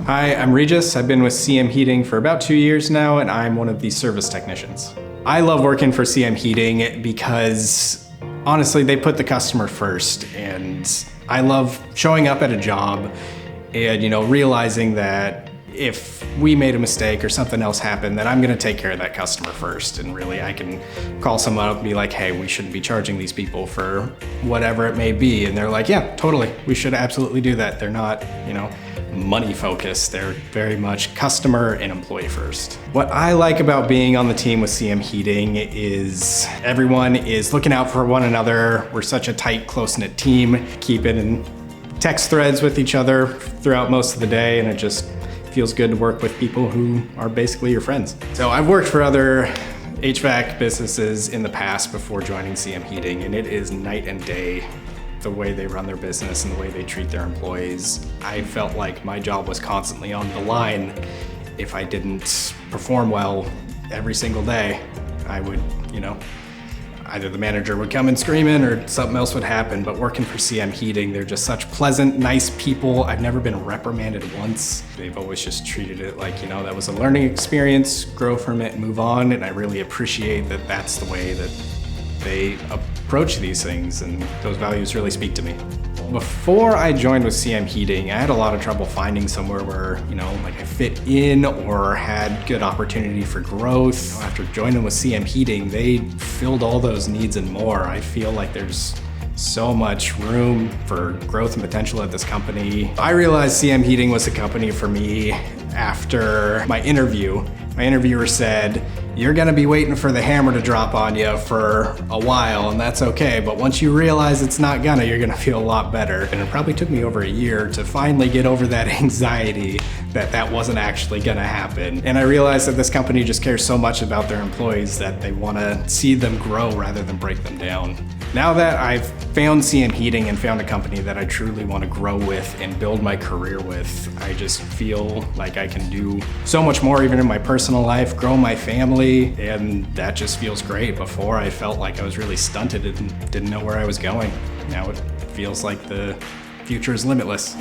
Hi, I'm Regis. I've been with 𝐂𝐌 Heating for about 2 years now, and I'm one of the service technicians. I love working for 𝐂𝐌 Heating because honestly, they put the customer first, and I love showing up at a job and realizing that if we made a mistake or something else happened, then I'm gonna take care of that customer first. And really, I can call someone up and be like, hey, we shouldn't be charging these people for whatever it may be. And they're like, yeah, totally, we should absolutely do that. They're not, money focused. They're very much customer and employee first. What I like about being on the team with 𝐂𝐌 Heating is everyone is looking out for one another. We're such a tight, close-knit team, keeping in text threads with each other throughout most of the day, and it just feels good to work with people who are basically your friends. So I've worked for other HVAC businesses in the past before joining 𝐂𝐌 Heating, and it is night and day the way they run their business and the way they treat their employees. I felt like my job was constantly on the line. If I didn't perform well every single day, I would, either the manager would come in screaming or something else would happen. But working for 𝐂𝐌 Heating, they're just such pleasant, nice people. I've never been reprimanded once. They've always just treated it like, that was a learning experience, grow from it and move on. And I really appreciate that that's the way that they approach these things, and those values really speak to me. Before I joined with 𝐂𝐌 Heating, I had a lot of trouble finding somewhere where, I fit in or had good opportunity for growth. After joining with 𝐂𝐌 Heating, they filled all those needs and more. I feel like there's so much room for growth and potential at this company. I realized 𝐂𝐌 Heating was a company for me after my interview. My interviewer said, you're gonna be waiting for the hammer to drop on you for a while, and that's okay, but once you realize it's not gonna, you're gonna feel a lot better. And it probably took me over a year to finally get over that anxiety that wasn't actually gonna happen. And I realized that this company just cares so much about their employees that they wanna see them grow rather than break them down. Now that I've found 𝐂𝐌 Heating and found a company that I truly want to grow with and build my career with, I just feel like I can do so much more even in my personal life, grow my family, and that just feels great. Before, I felt like I was really stunted and didn't know where I was going. Now it feels like the future is limitless.